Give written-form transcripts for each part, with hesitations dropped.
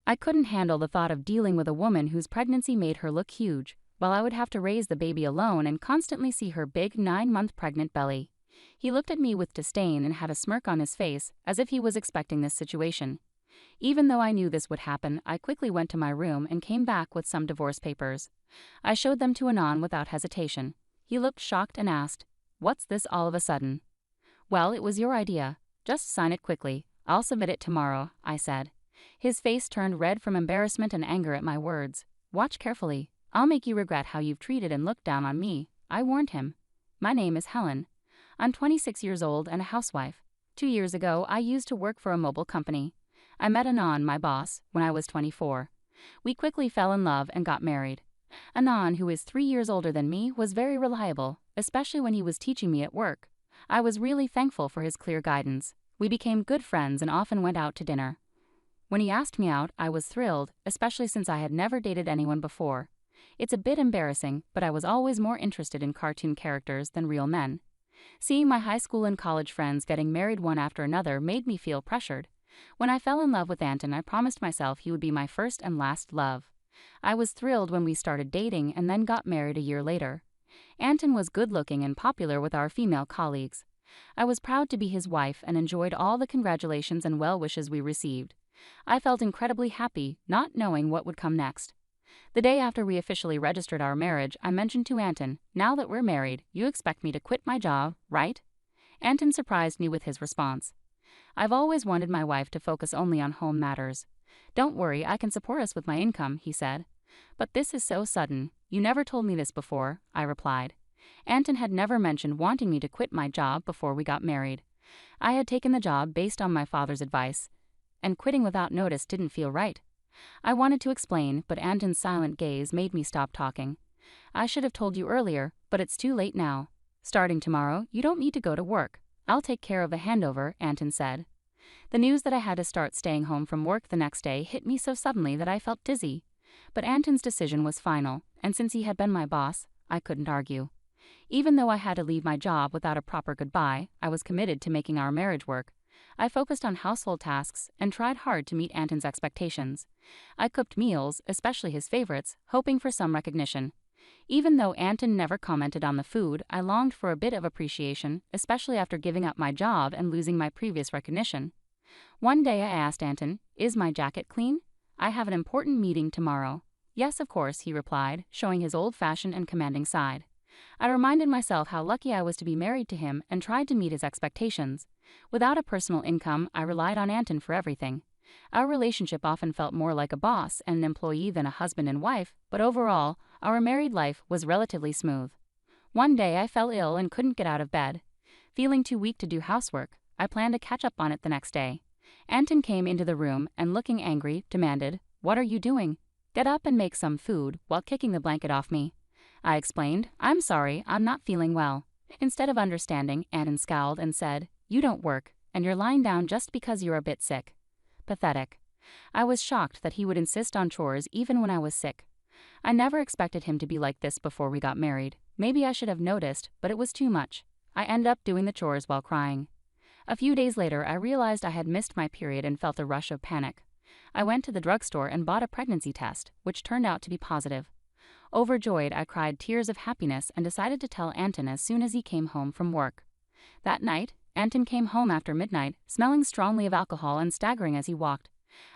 I couldn't handle the thought of dealing with a woman whose pregnancy made her look huge, while I would have to raise the baby alone and constantly see her big 9-month pregnant belly. He looked at me with disdain and had a smirk on his face, as if he was expecting this situation. Even though I knew this would happen, I quickly went to my room and came back with some divorce papers. I showed them to Anton without hesitation. He looked shocked and asked, "What's this all of a sudden?" "Well, it was your idea. Just sign it quickly. I'll submit it tomorrow," I said. His face turned red from embarrassment and anger at my words. "Watch carefully. I'll make you regret how you've treated and looked down on me," I warned him. "My name is Helen. I'm 26 years old and a housewife. 2 years ago, I used to work for a mobile company. I met Anton, my boss, when I was 24. We quickly fell in love and got married. Anton, who is 3 years older than me, was very reliable, especially when he was teaching me at work. I was really thankful for his clear guidance. We became good friends and often went out to dinner. When he asked me out, I was thrilled, especially since I had never dated anyone before. It's a bit embarrassing, but I was always more interested in cartoon characters than real men. Seeing my high school and college friends getting married one after another made me feel pressured. When I fell in love with Anton, I promised myself he would be my first and last love. I was thrilled when we started dating and then got married a year later. Anton was good-looking and popular with our female colleagues. I was proud to be his wife and enjoyed all the congratulations and well wishes we received. I felt incredibly happy, not knowing what would come next. The day after we officially registered our marriage, I mentioned to Anton, "Now that we're married, you expect me to quit my job, right?" Anton surprised me with his response. "I've always wanted my wife to focus only on home matters. Don't worry, I can support us with my income," he said. "But this is so sudden. You never told me this before," I replied. Anton had never mentioned wanting me to quit my job before we got married. I had taken the job based on my father's advice, and quitting without notice didn't feel right. I wanted to explain, but Anton's silent gaze made me stop talking. "I should have told you earlier, but it's too late now. Starting tomorrow, you don't need to go to work. I'll take care of the handover," Anton said. The news that I had to start staying home from work the next day hit me so suddenly that I felt dizzy. But Anton's decision was final, and since he had been my boss, I couldn't argue. Even though I had to leave my job without a proper goodbye, I was committed to making our marriage work. I focused on household tasks and tried hard to meet Anton's expectations. I cooked meals, especially his favorites, hoping for some recognition. Even though Anton never commented on the food, I longed for a bit of appreciation, especially after giving up my job and losing my previous recognition. One day I asked Anton, "Is my jacket clean? I have an important meeting tomorrow." "Yes, of course," he replied, showing his old-fashioned and commanding side. I reminded myself how lucky I was to be married to him and tried to meet his expectations. Without a personal income, I relied on Anton for everything. Our relationship often felt more like a boss and an employee than a husband and wife, but overall, our married life was relatively smooth. One day I fell ill and couldn't get out of bed. Feeling too weak to do housework, I planned to catch up on it the next day. Anton came into the room and, looking angry, demanded, "What are you doing? Get up and make some food," while kicking the blanket off me. I explained, "I'm sorry, I'm not feeling well." Instead of understanding, Anton scowled and said, "You don't work, and you're lying down just because you're a bit sick." Pathetic. I was shocked that he would insist on chores even when I was sick. I never expected him to be like this before we got married. Maybe I should have noticed, but it was too much. I ended up doing the chores while crying. A few days later, I realized I had missed my period and felt a rush of panic. I went to the drugstore and bought a pregnancy test, which turned out to be positive. Overjoyed, I cried tears of happiness and decided to tell Anton as soon as he came home from work. That night, Anton came home after midnight, smelling strongly of alcohol and staggering as he walked.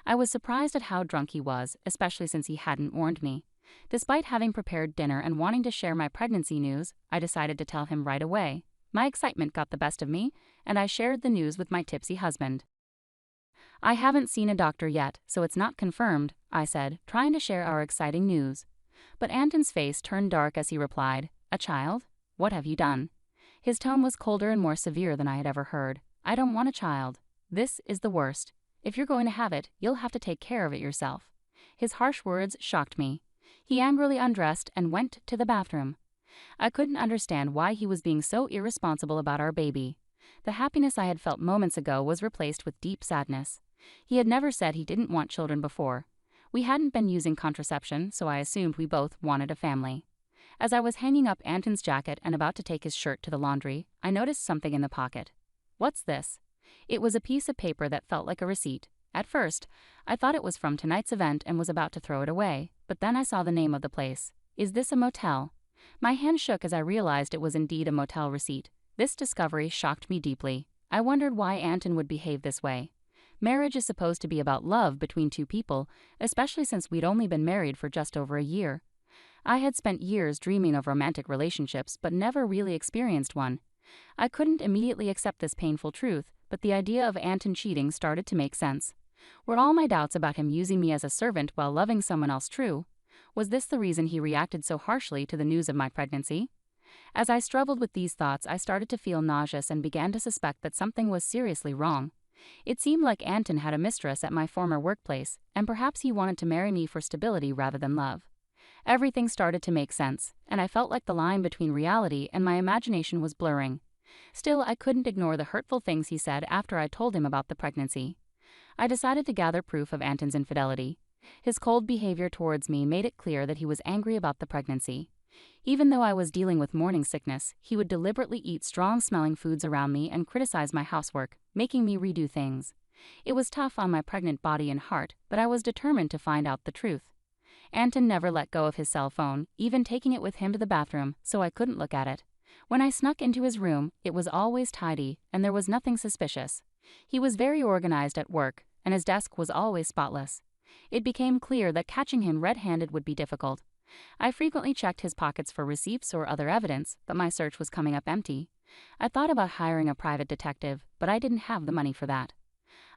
I was surprised at how drunk he was, especially since he hadn't warned me. Despite having prepared dinner and wanting to share my pregnancy news, I decided to tell him right away. My excitement got the best of me, and I shared the news with my tipsy husband. "I haven't seen a doctor yet, so it's not confirmed," I said, trying to share our exciting news. But Anton's face turned dark as he replied, "A child? What have you done?" His tone was colder and more severe than I had ever heard. "I don't want a child. This is the worst. If you're going to have it, you'll have to take care of it yourself." His harsh words shocked me. He angrily undressed and went to the bathroom. I couldn't understand why he was being so irresponsible about our baby. The happiness I had felt moments ago was replaced with deep sadness. He had never said he didn't want children before. We hadn't been using contraception, so I assumed we both wanted a family. As I was hanging up Anton's jacket and about to take his shirt to the laundry, I noticed something in the pocket. "What's this?" It was a piece of paper that felt like a receipt. At first, I thought it was from tonight's event and was about to throw it away, but then I saw the name of the place. Is this a motel? My hand shook as I realized it was indeed a motel receipt. This discovery shocked me deeply. I wondered why Anton would behave this way. Marriage is supposed to be about love between two people, especially since we'd only been married for just over a year. I had spent years dreaming of romantic relationships but never really experienced one. I couldn't immediately accept this painful truth, but the idea of Anton cheating started to make sense. Were all my doubts about him using me as a servant while loving someone else true? Was this the reason he reacted so harshly to the news of my pregnancy? As I struggled with these thoughts, I started to feel nauseous and began to suspect that something was seriously wrong. It seemed like Anton had a mistress at my former workplace, and perhaps he wanted to marry me for stability rather than love. Everything started to make sense, and I felt like the line between reality and my imagination was blurring. Still, I couldn't ignore the hurtful things he said after I told him about the pregnancy. I decided to gather proof of Anton's infidelity. His cold behavior towards me made it clear that he was angry about the pregnancy. Even though I was dealing with morning sickness, he would deliberately eat strong-smelling foods around me and criticize my housework, making me redo things. It was tough on my pregnant body and heart, but I was determined to find out the truth. Anton never let go of his cell phone, even taking it with him to the bathroom, so I couldn't look at it. When I snuck into his room, it was always tidy, and there was nothing suspicious. He was very organized at work, and his desk was always spotless. It became clear that catching him red-handed would be difficult. I frequently checked his pockets for receipts or other evidence, but my search was coming up empty. I thought about hiring a private detective, but I didn't have the money for that.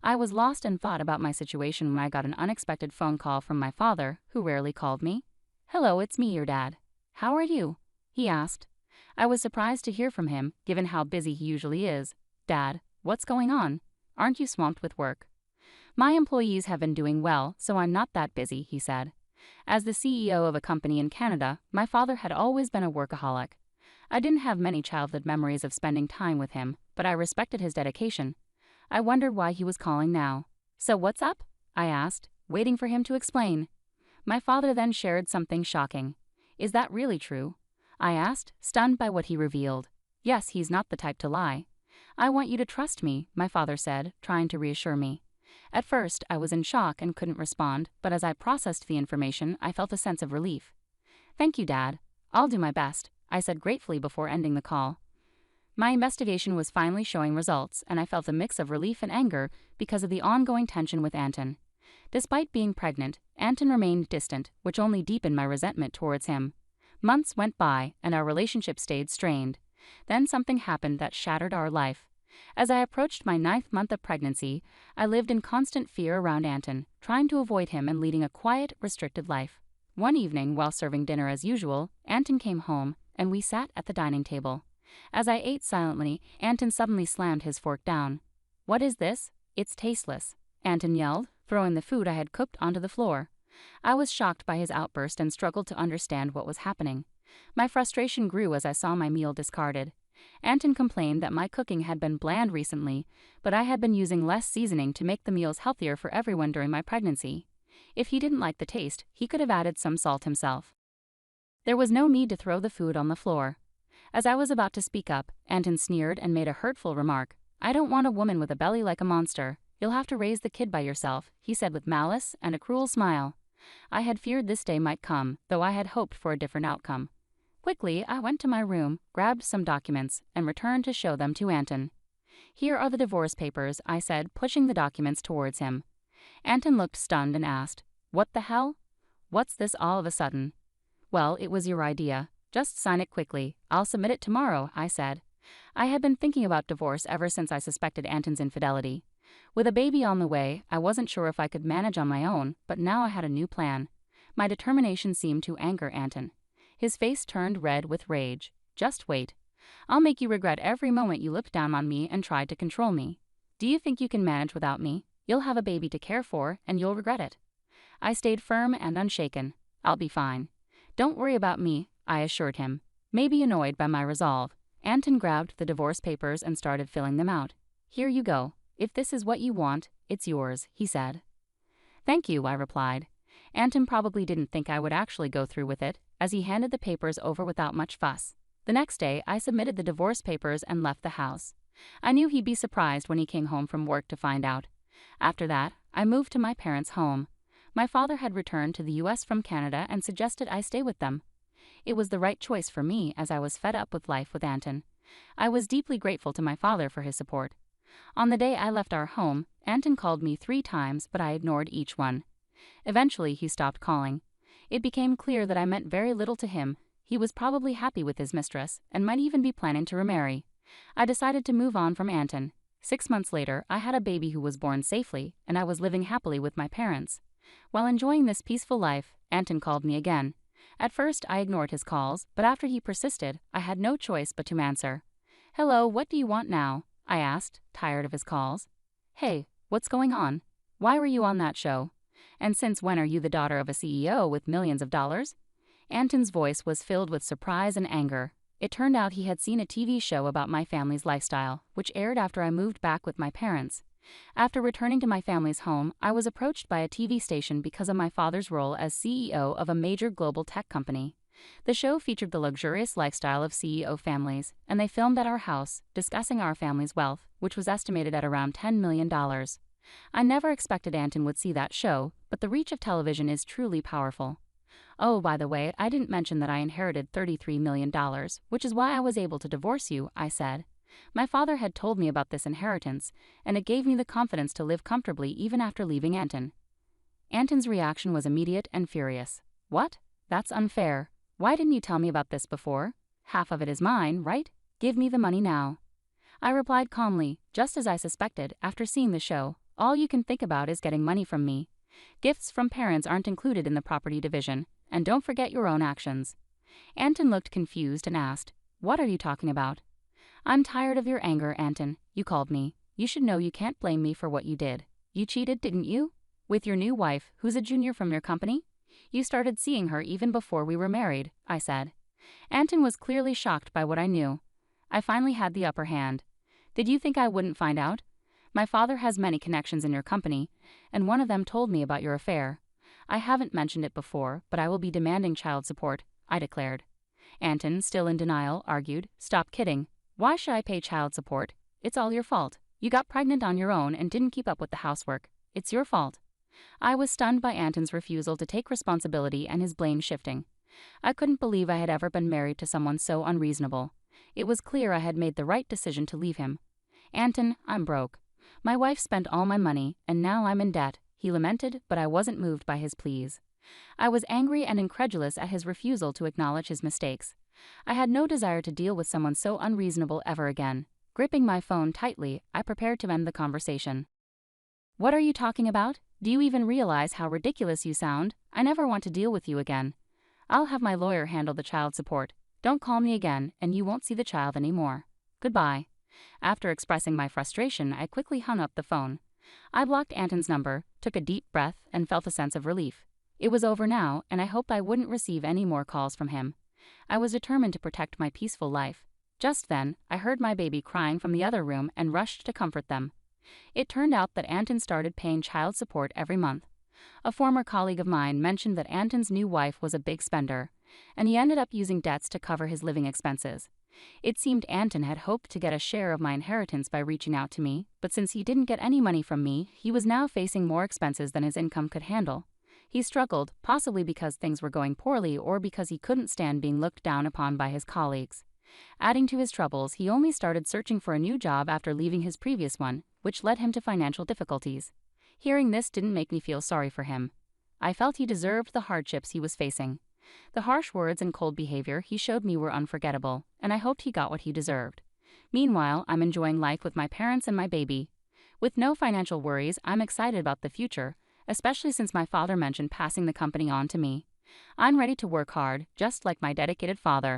I was lost in thought about my situation when I got an unexpected phone call from my father, who rarely called me. "Hello, it's me, your dad. How are you?" he asked. I was surprised to hear from him, given how busy he usually is. "Dad, what's going on? Aren't you swamped with work?" "My employees have been doing well, so I'm not that busy," he said. As the CEO of a company in Canada, my father had always been a workaholic. I didn't have many childhood memories of spending time with him, but I respected his dedication. I wondered why he was calling now. "So what's up?" I asked, waiting for him to explain. My father then shared something shocking. "Is that really true?" I asked, stunned by what he revealed. "Yes, he's not the type to lie." "I want you to trust me," my father said, trying to reassure me. At first, I was in shock and couldn't respond, but as I processed the information, I felt a sense of relief. "Thank you, Dad. I'll do my best," I said gratefully before ending the call. My investigation was finally showing results, and I felt a mix of relief and anger because of the ongoing tension with Anton. Despite being pregnant, Anton remained distant, which only deepened my resentment towards him. Months went by, and our relationship stayed strained. Then something happened that shattered our life. As I approached my 9th month of pregnancy, I lived in constant fear around Anton, trying to avoid him and leading a quiet, restricted life. One evening, while serving dinner as usual, Anton came home, and we sat at the dining table. As I ate silently, Anton suddenly slammed his fork down. "What is this? It's tasteless," Anton yelled, throwing the food I had cooked onto the floor. I was shocked by his outburst and struggled to understand what was happening. My frustration grew as I saw my meal discarded. Anton complained that my cooking had been bland recently, but I had been using less seasoning to make the meals healthier for everyone during my pregnancy. If he didn't like the taste, he could have added some salt himself. There was no need to throw the food on the floor. As I was about to speak up, Anton sneered and made a hurtful remark. "I don't want a woman with a belly like a monster. You'll have to raise the kid by yourself," he said with malice and a cruel smile. I had feared this day might come, though I had hoped for a different outcome. Quickly, I went to my room, grabbed some documents, and returned to show them to Anton. "Here are the divorce papers," I said, pushing the documents towards him. Anton looked stunned and asked, "What the hell? What's this all of a sudden?" "Well, it was your idea. Just sign it quickly. I'll submit it tomorrow," I said. I had been thinking about divorce ever since I suspected Anton's infidelity. With a baby on the way, I wasn't sure if I could manage on my own, but now I had a new plan. My determination seemed to anger Anton. His face turned red with rage. "Just wait. I'll make you regret every moment you looked down on me and tried to control me. Do you think you can manage without me? You'll have a baby to care for, and you'll regret it." I stayed firm and unshaken. "I'll be fine. Don't worry about me," I assured him. Maybe annoyed by my resolve, Anton grabbed the divorce papers and started filling them out. "Here you go. If this is what you want, it's yours," he said. "Thank you," I replied. Anton probably didn't think I would actually go through with it, as he handed the papers over without much fuss. The next day, I submitted the divorce papers and left the house. I knew he'd be surprised when he came home from work to find out. After that, I moved to my parents' home. My father had returned to the US from Canada and suggested I stay with them. It was the right choice for me as I was fed up with life with Anton. I was deeply grateful to my father for his support. On the day I left our home, Anton called me 3 times, but I ignored each one. Eventually, he stopped calling. It became clear that I meant very little to him. He was probably happy with his mistress and might even be planning to remarry. I decided to move on from Anton. 6 months later, I had a baby who was born safely, and I was living happily with my parents. While enjoying this peaceful life, Anton called me again. At first, I ignored his calls, but after he persisted, I had no choice but to answer. "Hello, what do you want now?" I asked, tired of his calls. "Hey, what's going on? Why were you on that show? And since when are you the daughter of a CEO with millions of dollars?" Anton's voice was filled with surprise and anger. It turned out he had seen a TV show about my family's lifestyle, which aired after I moved back with my parents. After returning to my family's home, I was approached by a TV station because of my father's role as CEO of a major global tech company. The show featured the luxurious lifestyle of CEO families, and they filmed at our house, discussing our family's wealth, which was estimated at around $10 million. I never expected Anton would see that show, but the reach of television is truly powerful. "Oh, by the way, I didn't mention that I inherited $33 million, which is why I was able to divorce you," I said. My father had told me about this inheritance, and it gave me the confidence to live comfortably even after leaving Anton. Anton's reaction was immediate and furious. "What? That's unfair. Why didn't you tell me about this before? Half of it is mine, right? Give me the money now." I replied calmly, just as I suspected after seeing the show. "All you can think about is getting money from me. Gifts from parents aren't included in the property division, and don't forget your own actions." Anton looked confused and asked, "What are you talking about?" "I'm tired of your anger, Anton. You called me. You should know you can't blame me for what you did. You cheated, didn't you? With your new wife, who's a junior from your company? You started seeing her even before we were married," I said. Anton was clearly shocked by what I knew. I finally had the upper hand. "Did you think I wouldn't find out? My father has many connections in your company, and one of them told me about your affair. I haven't mentioned it before, but I will be demanding child support," I declared. Anton, still in denial, argued, "Stop kidding. Why should I pay child support? It's all your fault. You got pregnant on your own and didn't keep up with the housework. It's your fault." I was stunned by Anton's refusal to take responsibility and his blame shifting. I couldn't believe I had ever been married to someone so unreasonable. It was clear I had made the right decision to leave him. "Anton, I'm broke. My wife spent all my money, and now I'm in debt," he lamented, but I wasn't moved by his pleas. I was angry and incredulous at his refusal to acknowledge his mistakes. I had no desire to deal with someone so unreasonable ever again. Gripping my phone tightly, I prepared to end the conversation. "What are you talking about? Do you even realize how ridiculous you sound? I never want to deal with you again. I'll have my lawyer handle the child support. Don't call me again, and you won't see the child anymore. Goodbye." After expressing my frustration, I quickly hung up the phone. I blocked Anton's number, took a deep breath, and felt a sense of relief. It was over now, and I hoped I wouldn't receive any more calls from him. I was determined to protect my peaceful life. Just then, I heard my baby crying from the other room and rushed to comfort them. It turned out that Anton started paying child support every month. A former colleague of mine mentioned that Anton's new wife was a big spender, and he ended up using debts to cover his living expenses. It seemed Anton had hoped to get a share of my inheritance by reaching out to me, but since he didn't get any money from me, he was now facing more expenses than his income could handle. He struggled, possibly because things were going poorly or because he couldn't stand being looked down upon by his colleagues. Adding to his troubles, he only started searching for a new job after leaving his previous one, which led him to financial difficulties. Hearing this didn't make me feel sorry for him. I felt he deserved the hardships he was facing. The harsh words and cold behavior he showed me were unforgettable, and I hoped he got what he deserved. Meanwhile, I'm enjoying life with my parents and my baby. With no financial worries, I'm excited about the future, especially since my father mentioned passing the company on to me. I'm ready to work hard, just like my dedicated father.